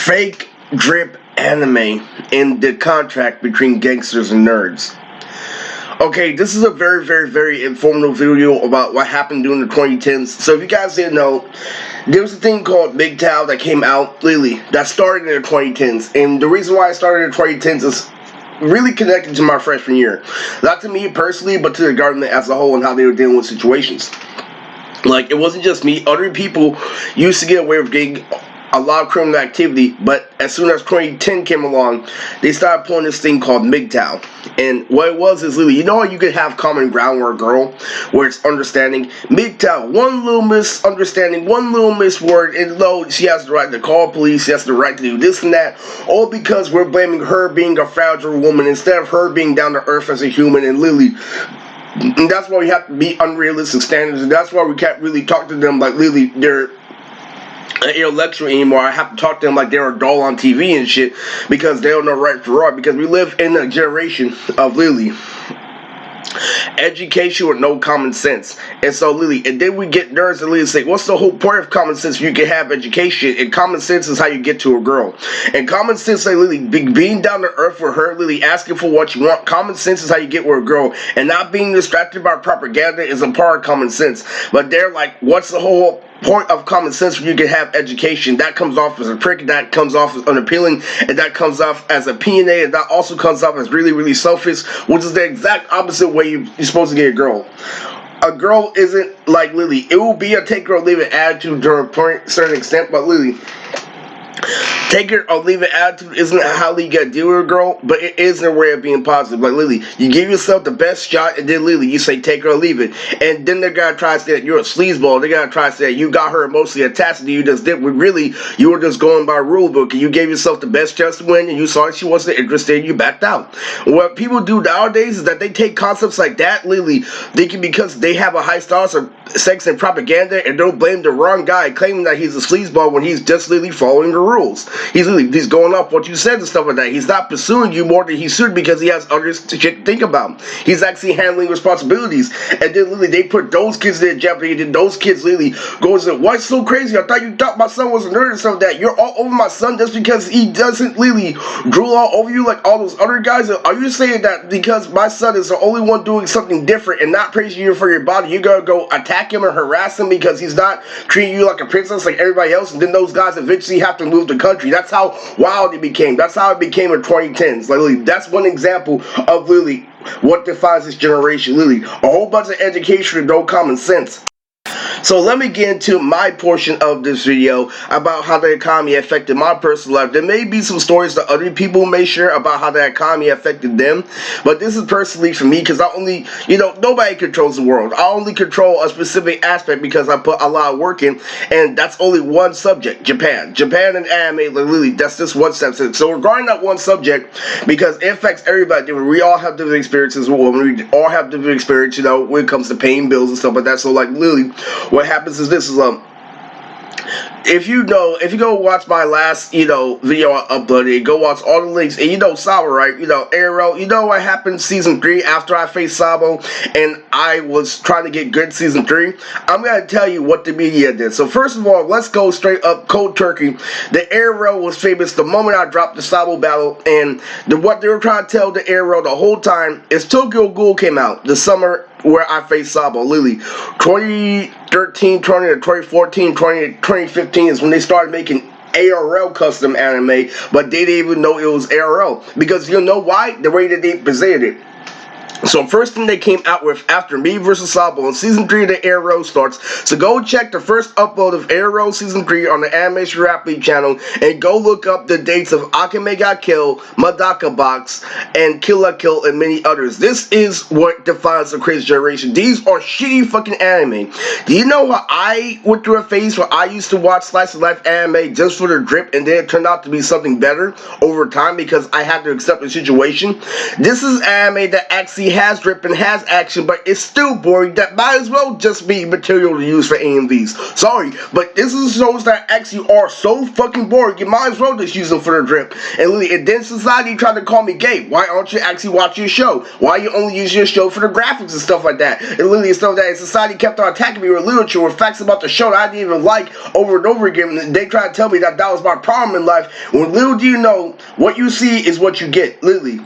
fake drip anime in the contract between gangsters and nerds. Okay, this is a very informative video about what happened during the 2010s. So if you guys didn't know, there was a thing called MGTOW that came out lately that started in the 2010s. And the reason why I started in the 2010s is really connected to my freshman year. Not to me personally, but to the government as a whole and how they were dealing with situations. Like, it wasn't just me. Other people used to get away with getting a lot of criminal activity, but as soon as 2010 came along, they started pulling this thing called MGTOW. And what it was is literally, you know how you could have common ground where a girl, where it's understanding, MGTOW, one little misunderstanding, one little misword, and though she has the right to call police, she has the right to do this and that, all because we're blaming her being a fragile woman instead of her being down to earth as a human. And literally, and that's why we have to be unrealistic standards, and that's why we can't really talk to them like literally they're intellectual anymore. I have to talk to them like they're a doll on TV and shit, because they don't know right from wrong, because we live in a generation of literally education with no common sense. And so literally, and then we get nerds and literally say, what's the whole point of common sense if you can have education? And common sense is how you get to a girl. And common sense, like literally being down to earth with her, literally asking for what you want. Common sense is how you get with a girl. And not being distracted by propaganda is a part of common sense. But they're like, what's the whole point of common sense when you can have education? That comes off as a prick, that comes off as unappealing, and that comes off as opinionated, and that also comes off as really selfish, which is the exact opposite way you're supposed to get a girl. A girl isn't like Lily. It will be a take it or leave it attitude to a certain extent, but Lily, take it or leave it attitude isn't how you gotta deal with a girl, but it is a way of being positive. Like Lily, you give yourself the best shot, and then Lily, you say take it or leave it. And then they're gonna try to say that you're a sleazeball. They're gonna try to say that you got her emotionally attached to you, just did, when really you were just going by rule book, and you gave yourself the best chance to win, and you saw that she wasn't interested, and you backed out. What people do nowadays is that they take concepts like that, Lily, thinking because they have a high stance of sex and propaganda, and don't blame the wrong guy, claiming that he's a sleazeball when he's just literally following the rules. He's going off what you said and stuff like that. He's not pursuing you more than he should because he has other shit to think about. He's actually handling responsibilities. And then literally they put those kids in jeopardy, and then those kids literally go and say, what's so crazy? I thought you thought my son was a nerd or something like that. You're all over my son just because he doesn't literally drool all over you like all those other guys? Are you saying that because my son is the only one doing something different and not praising you for your body, you're gonna go attack him or harass him because he's not treating you like a princess like everybody else, and then those guys eventually have to move the country? That's how wild it became. That's how it became in 2010s. Like, literally, that's one example of literally what defines this generation. Literally, a whole bunch of education and no common sense. So let me get into my portion of this video about how the economy affected my personal life. There may be some stories that other people may share about how the economy affected them, but this is personally for me because I only, nobody controls the world. I only control a specific aspect because I put a lot of work in, and that's only one subject, Japan. Japan and anime, like, literally, that's just one subject. So regarding that one subject, because it affects everybody, we all have different experiences, we all have different experience, when it comes to paying bills and stuff like that. So like, literally, what happens is this is if you go watch my last video I uploaded, go watch all the links, and Sabo, right? Arrow, what happened season 3 after I faced Sabo and I was trying to get good season 3? I'm gonna tell you what the media did. So first of all, let's go straight up cold turkey. The Arrow was famous the moment I dropped the Sabo battle, and what they were trying to tell the Arrow the whole time is Tokyo Ghoul came out the summer where I faced Sabo. Literally 2013, 2014, 2015 is when they started making ARL custom anime, but they didn't even know it was ARL, because you know why? The way that they presented it. So first thing they came out with after me versus Sabo, and season 3 of the Arrow starts. So go check the first upload of Arrow season 3 on the Animation Rap League channel, and go look up the dates of Akame ga Kill, Madaka Box, and Kill la Kill, and many others. This is what defines the crazy generation. These are shitty fucking anime. Do you know how I went through a phase where I used to watch slice of life anime just for the drip, and then it turned out to be something better over time because I had to accept the situation? This is anime that actually Lily has drip and has action, but it's still boring. That might as well just be material to use for AMVs. Sorry, but this is shows that actually are so fucking boring. You might as well just use them for the drip. And Lily, and then society tried to call me gay. Why aren't you actually watching your show? Why you only use your show for the graphics and stuff like that? And Lily, stuff that society kept on attacking me with literature, with facts about the show that I didn't even like over and over again. And they tried to tell me that was my problem in life. When little do you know, what you see is what you get. Literally.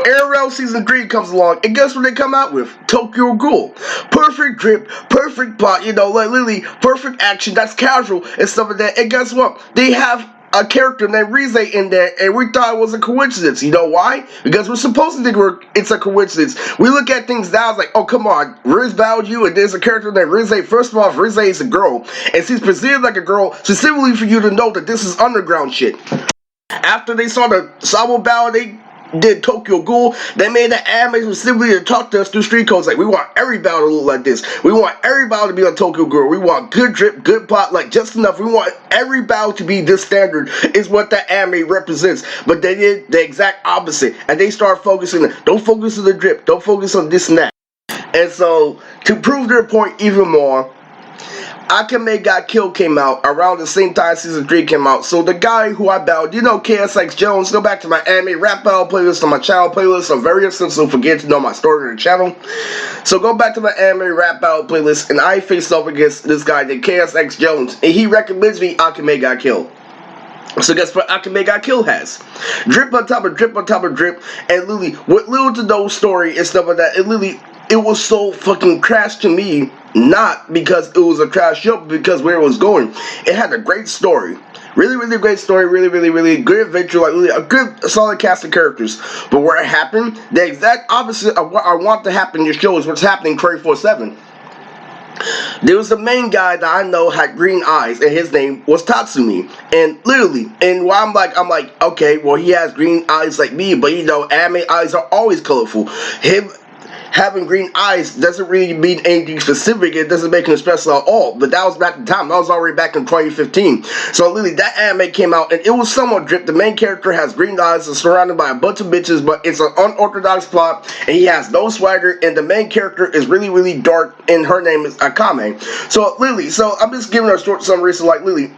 Arrow Season 3 comes along, and guess what they come out with? Tokyo Ghoul. Perfect drip, perfect plot, you know, like literally perfect action, that's casual and stuff like that. And guess what? They have a character named Rize in there, and we thought it was a coincidence. You know why? Because we're supposed to think it's a coincidence. We look at things now, it's like, oh, come on, Riz valued you, and there's a character named Rize. First of all, Rize is a girl, and she's presented like a girl, specifically for you to know that this is underground shit. After they saw the Sabo battle, they did Tokyo Ghoul. They made the anime specifically to talk to us through street codes. Like, we want every battle to look like this. We want every battle to be on Tokyo Ghoul. We want good drip, good plot, like just enough. We want every battle to be this standard, is what the anime represents. But they did the exact opposite, and they started focusing. Don't focus on the drip. Don't focus on this and that. And so, to prove their point even more, Akame Got Killed came out around the same time Season 3 came out. So the guy who I battled, you know, KSX Jones, go back to my anime rap battle playlist on my channel playlist. I'm very essential for getting to know my story on the channel. So go back to my anime rap battle playlist, and I faced off against this guy named KSX Jones, and he recommends me Akame Got Killed. So guess what Akame Got Killed has? Drip on top of drip on top of drip, and literally, with little to no story and stuff like that, it was so fucking trash to me, not because it was a trash show, but because where it was going. It had a great story. Really, really great story. Really, really, really good adventure. Like, really a good, solid cast of characters. But where it happened, the exact opposite of what I want to happen in your show is what's happening 24/7. There was a main guy that I know had green eyes, and his name was Tatsumi. And literally, and while I'm like, okay, well, he has green eyes like me, but you know, anime eyes are always colorful. Him having green eyes doesn't really mean anything specific. It doesn't make him special at all. But that was back in time. That was already back in 2015. So literally, that anime came out, and it was somewhat drip. The main character has green eyes and surrounded by a bunch of bitches, but it's an unorthodox plot, and he has no swagger, and the main character is really, really dark, and her name is Akame. So literally, so I'm just giving her a short summary. So like literally,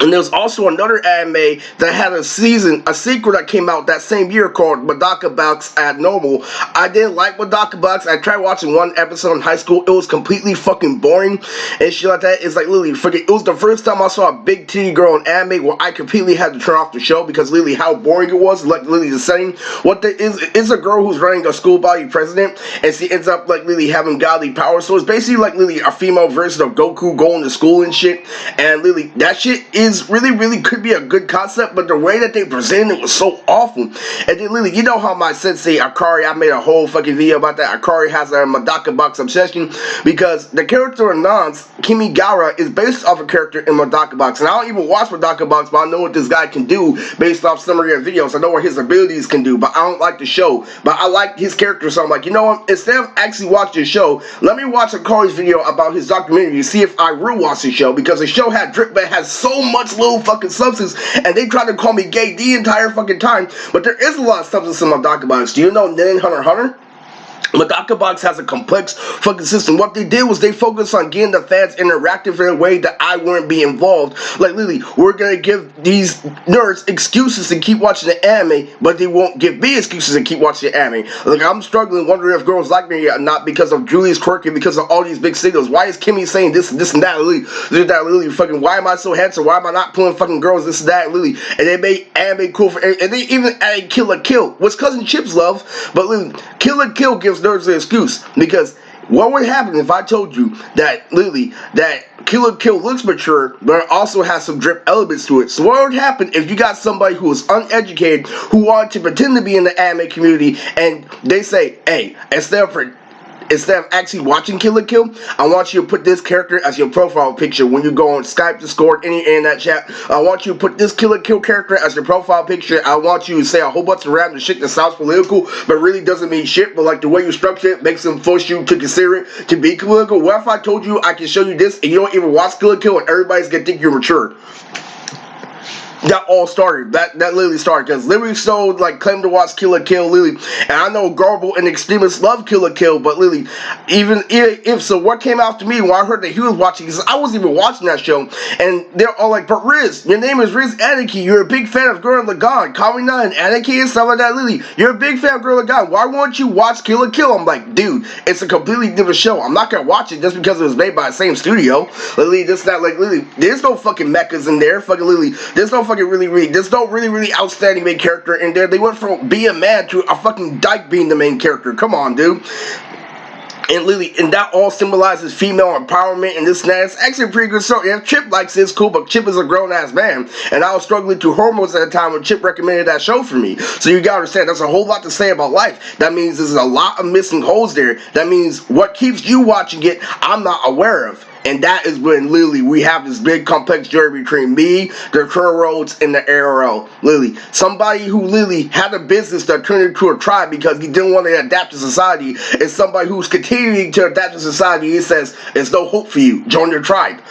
and there's also another anime that had a sequel that came out that same year called Madoka Box Abnormal. I didn't like Madoka Box. I tried watching one episode in high school. It was completely fucking boring and shit like that. It's like literally, it was the first time I saw a big titty girl in anime where I completely had to turn off the show because literally how boring it was. Like literally the same. What there is a girl who's running a school body president, and she ends up like literally having godly power. So it's basically like literally a female version of Goku going to school and shit. And literally that shit is really could be a good concept, but the way that they presented it was so awful. And then literally, you know how my sensei Akari, I made a whole fucking video about that. Akari has a Madoka Box obsession because the character of Nance, Kimigara, is based off a character in Madoka Box. And I don't even watch Madoka Box, but I know what this guy can do based off some of their videos. I know what his abilities can do, but I don't like the show. But I like his character, so I'm like, you know what? Instead of actually watching the show, let me watch Akari's video about his documentary to see if I will watch the show, because the show had drip, but it has so much little fucking substance, and they tried to call me gay the entire fucking time. But there is a lot of substance in Madoka Box. Do you know Nen Hunter x Hunter? Madoka Box has a complex fucking system. What they did was they focused on getting the fans interactive in a way that I wouldn't be involved. Like literally, we're gonna give these nerds excuses to keep watching the anime, but they won't give me excuses to keep watching the anime. Like, I'm struggling, wondering if girls like me or not because of Julius Quirky, because of all these big signals. Why is Kimmy saying this and that? Literally, fucking, why am I so handsome? Why am I not pulling fucking girls? This and that, literally. And they made anime cool for, and they even added Kill la Kill, which Cousin Chips love, but literally, Kill la Kill gives nerds an excuse, because what would happen if I told you that literally that Kill la Kill looks mature, but it also has some drip elements to it? So what would happen if you got somebody who is uneducated, who wanted to pretend to be in the anime community, and they say, hey, instead of actually watching Kill la Kill, I want you to put this character as your profile picture when you go on Skype, Discord, any internet chat. I want you to put this Kill la Kill character as your profile picture. I want you to say a whole bunch of random shit that sounds political, but really doesn't mean shit, but like the way you structure it makes them force you to consider it to be political. What if I told you I can show you this and you don't even watch Kill la Kill and everybody's gonna think you're mature? that all started. That literally started because Lily so like claimed to watch Kill la Kill, Lily, and I know Garble and Extremists love Kill la Kill, but Lily, even if so, what came after me when I heard that he was watching? Because I wasn't even watching that show, and they're all like, "But Riz, your name is Riz Anarchy. You're a big fan of Gurren Lagann, Kamina and Anarchy and stuff like that, Lily. You're a big fan of Gurren Lagann. Why won't you watch Kill la Kill?" I'm like, dude, it's a completely different show. I'm not gonna watch it just because it was made by the same studio. Lily, this not like Lily. There's no fucking mechas in there. Fucking Lily. There's no fucking there's no really outstanding main character in there. They went from being a man to a fucking dyke being the main character. Come on, dude. And Lily, and that all symbolizes female empowerment and this and that. It's actually a pretty good story. Yeah, Chip likes it, it's cool, but Chip is a grown-ass man. And I was struggling through hormones at the time when Chip recommended that show for me. So you gotta understand, that's a whole lot to say about life. That means there's a lot of missing holes there. That means what keeps you watching it, I'm not aware of. And that is when, Lily, we have this big complex journey between me, the Curl Roads, and the ARL. Lily, somebody who, Lily, had a business that turned into a tribe because he didn't want to adapt to society, is somebody who's continuing to adapt to society. He says, there's no hope for you. Join your tribe.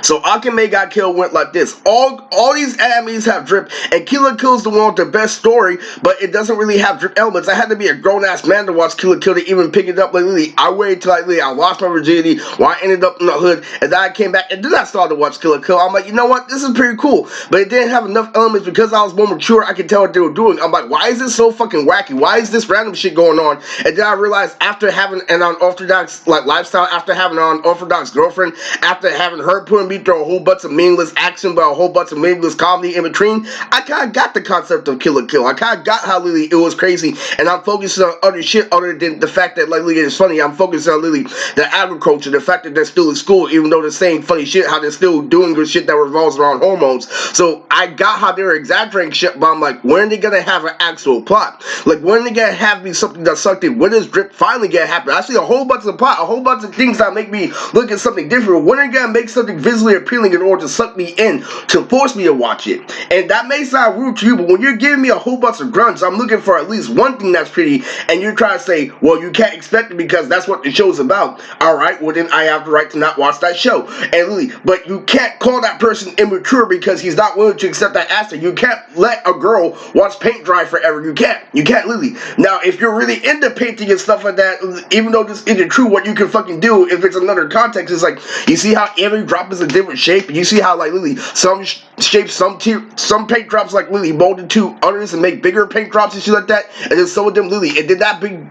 So Akame got killed went like this. All these animes have drip, and Kill la Kill is the one with the best story, but it doesn't really have drip elements. I had to be a grown-ass man to watch Kill la Kill to even pick it up. Like, Lily, I waited till I lost my virginity, while I ended up in the hood, and then I came back, and then I started to watch Kill la Kill. I'm like, you know what? This is pretty cool, but it didn't have enough elements because I was more mature. I could tell what they were doing. I'm like, why is this so fucking wacky? Why is this random shit going on? And then I realized after having an unorthodox lifestyle, after having an unorthodox girlfriend, after having her putting me through a whole bunch of meaningless action but a whole bunch of meaningless comedy in between, I kind of got the concept of Kill la Kill. I kind of got how Lily it was crazy, and I'm focusing on other shit other than the fact that like Lily is funny. I'm focusing on Lily the agriculture, the fact that they're still in school even though they're saying funny shit, how they're still doing good shit that revolves around hormones. So I got how they're exaggerating shit, but I'm like, when are they gonna have an actual plot? Like, when are they gonna have me something that's sucked in? When is drip finally gonna happen? I see a whole bunch of plot, a whole bunch of things that make me look at something different. When are they gonna make something visually appealing in order to suck me in, to force me to watch it? And that may sound rude to you, but when you're giving me a whole bunch of grunts, I'm looking for at least one thing that's pretty, and you're trying to say, well, you can't expect it because that's what the show's about. Alright, well then I have the right to not watch that show. And Lily, but you can't call that person immature because he's not willing to accept that answer. You can't let a girl watch paint dry forever. You can't, Lily. Now, if you're really into painting and stuff like that, even though this isn't true, what you can fucking do, if it's another context, is like, you see how every drop is a different shape? You see how, like, Lily, some shapes, some paint drops, like, Lily, molded to others and make bigger paint drops and shit like that, and then some of them, Lily, and then that big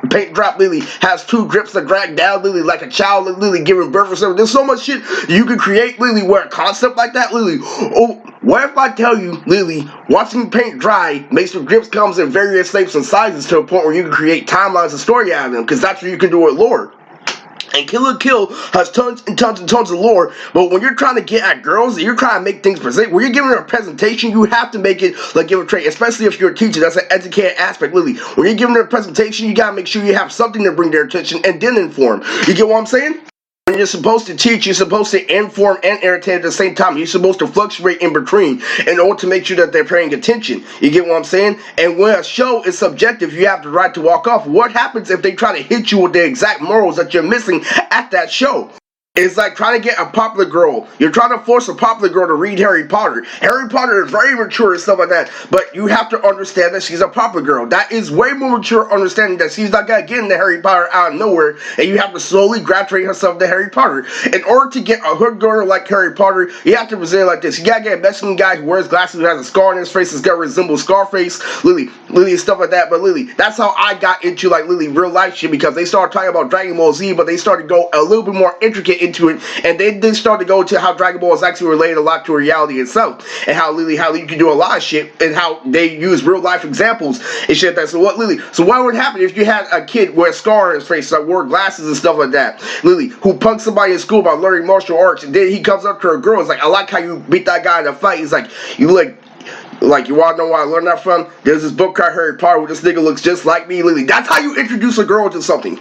paint drop, Lily, has two drips that drag down, Lily, like a child, Lily, giving birth or something. There's so much shit you can create, Lily, where a concept like that, Lily. Oh, what if I tell you, Lily, watching paint dry makes the drips comes in various shapes and sizes to a point where you can create timelines and story out of them, because that's what you can do with lore. And Kill la Kill has tons and tons and tons of lore, but when you're trying to get at girls, you're trying to make things present. When you're giving her a presentation, you have to make it like give a trait, especially if you're a teacher. That's an educated aspect, Lily. When you're giving her a presentation, you gotta make sure you have something to bring their attention and then inform. You get what I'm saying? When you're supposed to teach, you're supposed to inform and entertain at the same time. You're supposed to fluctuate in between in order to make sure that they're paying attention. You get what I'm saying? And when a show is subjective, you have the right to walk off. What happens if they try to hit you with the exact morals that you're missing at that show? It's like trying to get a popular girl. You're trying to force a popular girl to read Harry Potter. Harry Potter is very mature and stuff like that, but you have to understand that she's a popular girl. That is way more mature understanding that she's not gonna get into Harry Potter out of nowhere, and you have to slowly graduate herself to Harry Potter. In order to get a hood girl like Harry Potter, you have to present it like this. You gotta get a Mexican guy who wears glasses, who has a scar on his face, that's gonna resemble Scarface, Lily, and stuff like that. But Lily, that's how I got into like Lily real life shit, because they started talking about Dragon Ball Z, but they started to go a little bit more intricate into it, and they started to go to how Dragon Ball is actually related a lot to reality itself, and how Lily, how you can do a lot of shit, and how they use real life examples and shit. That so what Lily? So what would happen if you had a kid with a scar on his face that wore glasses and stuff like that, Lily, who punked somebody in school by learning martial arts, and then he comes up to a girl, it's like, I like how you beat that guy in a fight. He's like, you you wanna know where I learned that from? There's this book called Harry Potter where this nigga looks just like me, Lily. That's how you introduce a girl to something.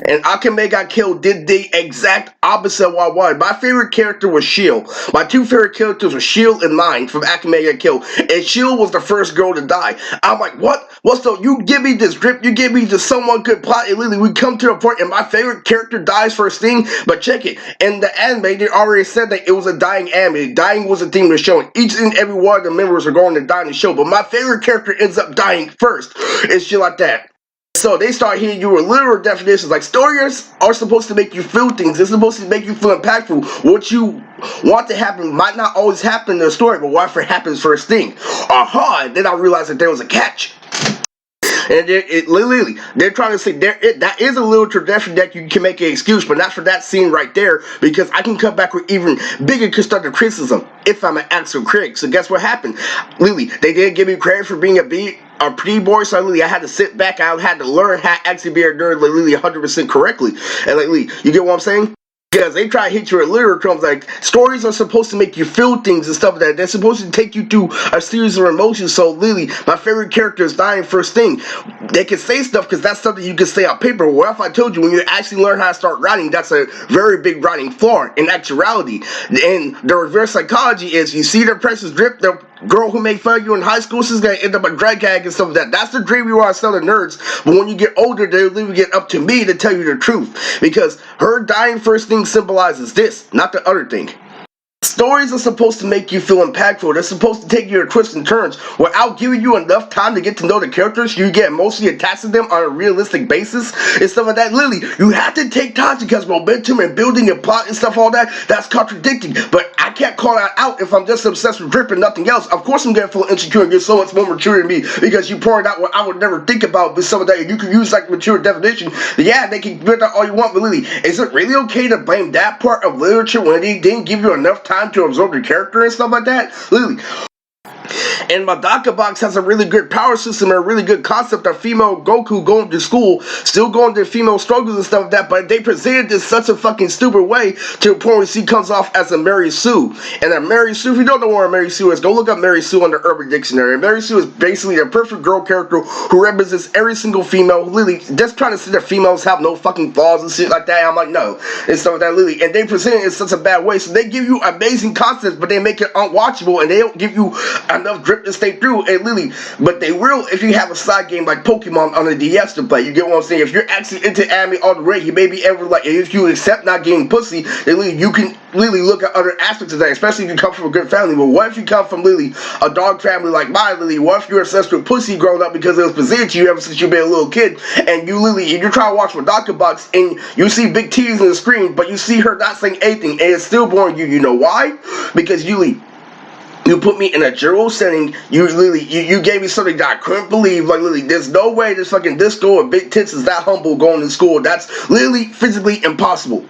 And Akame got killed did the exact opposite of what I wanted. My favorite character was Shield. My two favorite characters were Shield and Nine from Akame got killed. And Shield was the first girl to die. I'm like, what? Well, so you give me this drip, you give me this somewhat good plot, and literally we come to a point, and my favorite character dies first thing. But check it, in the anime, they already said that it was a dying anime. Dying was a theme of the show, and each and every one of the members are going to die in the show. But my favorite character ends up dying first. It's shit like that. So they start hitting you with literal definitions like stories are supposed to make you feel things. They're supposed to make you feel impactful. What you want to happen might not always happen in the story, but what if it happens first thing? Aha! And then I realized that there was a catch. And literally, they're trying to say that is a little tradition that you can make an excuse, but not for that scene right there, because I can come back with even bigger constructive criticism if I'm an actual critic. So guess what happened? Literally, they didn't give me credit for being a pretty boy, so literally I had to sit back. I had to learn how to actually be a nerd, literally 100% correctly. And literally, you get what I'm saying? Because they try to hit you with literal terms like stories are supposed to make you feel things and stuff like that. They're supposed to take you through a series of emotions. So literally, my favorite character is dying first thing. They can say stuff because that's something you can say on paper. What if I told you when you actually learn how to start writing, that's a very big writing flaw in actuality. And the reverse psychology is you see the precious drip, the girl who made fun of you in high school, she's gonna end up a drag gag and stuff like that. That's the dream you want to sell to nerds. But when you get older, they will get up to me to tell you the truth. Because her dying first thing symbolizes this, not the other thing. Stories are supposed to make you feel impactful. They're supposed to take you to twists and turns without giving you enough time to get to know the characters. You get emotionally attached to them on a realistic basis and stuff like that. Literally, you have to take time because momentum and building and plot and stuff, all that, that's contradicting. But I can't call that out if I'm just obsessed with drip and nothing else. Of course I'm gonna feel insecure and you're so much more mature than me because you poured out what I would never think about with some of that. You can use like mature definition. Yeah, they can build that all you want, but literally, is it really okay to blame that part of literature when they didn't give you enough time to absorb the character and stuff like that? Literally. And Madoka Box has a really good power system and a really good concept of female Goku going to school, still going through female struggles and stuff like that, but they presented this such a fucking stupid way to the point where she comes off as a Mary Sue. And a Mary Sue, if you don't know what a Mary Sue is, go look up Mary Sue on the Urban Dictionary. And Mary Sue is basically a perfect girl character who represents every single female, literally just trying to say that females have no fucking flaws and shit like that. I'm like, no, and stuff like that, literally. And they present it in such a bad way, so they give you amazing concepts, but they make it unwatchable, and they don't give you enough drip to stay through. And literally, but they will if you have a side game like Pokemon on the DS to play. You get what I'm saying? If you're actually into anime all the way, you may be ever like, if you accept not getting pussy, then literally you can literally look at other aspects of that, especially if you come from a good family. But what if you come from literally a dog family like mine, literally? What if you're obsessed with pussy growing up because it was presented to you ever since you've been a little kid, and you literally, and you're trying to watch Madoka Box and you see big titties on the screen, but you see her not saying anything, and it's still boring you. You know why? Because you put me in a general setting. You gave me something that I couldn't believe. Like literally, there's no way this fucking disco with big tits is that humble going to school. That's literally physically impossible.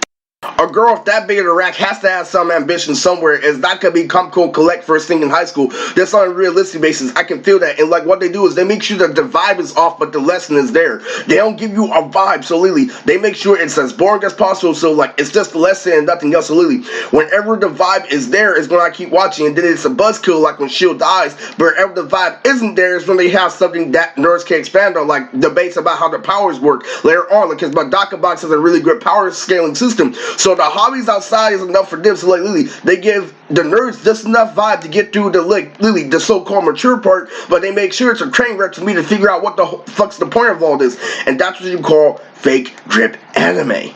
A girl with that big of a rack has to have some ambition somewhere. It's not gonna be come cool collect first thing in high school. That's on a realistic basis. I can feel that. And like what they do is they make sure that the vibe is off, but the lesson is there. They don't give you a vibe. So literally, they make sure it's as boring as possible. So like it's just the lesson and nothing else. So literally, whenever the vibe is there is when I keep watching, and then it's a buzzkill like when Shield dies. But whenever the vibe isn't there is when they have something that nerds can expand on, like debates about how the powers work later on. Because Madoka Box has a really good power scaling system. So the hobbies outside is enough for them. So like literally, they give the nerds just enough vibe to get through the like literally the so-called mature part, but they make sure it's a train wreck for me to figure out what the fuck's the point of all this. And that's what you call fake drip anime.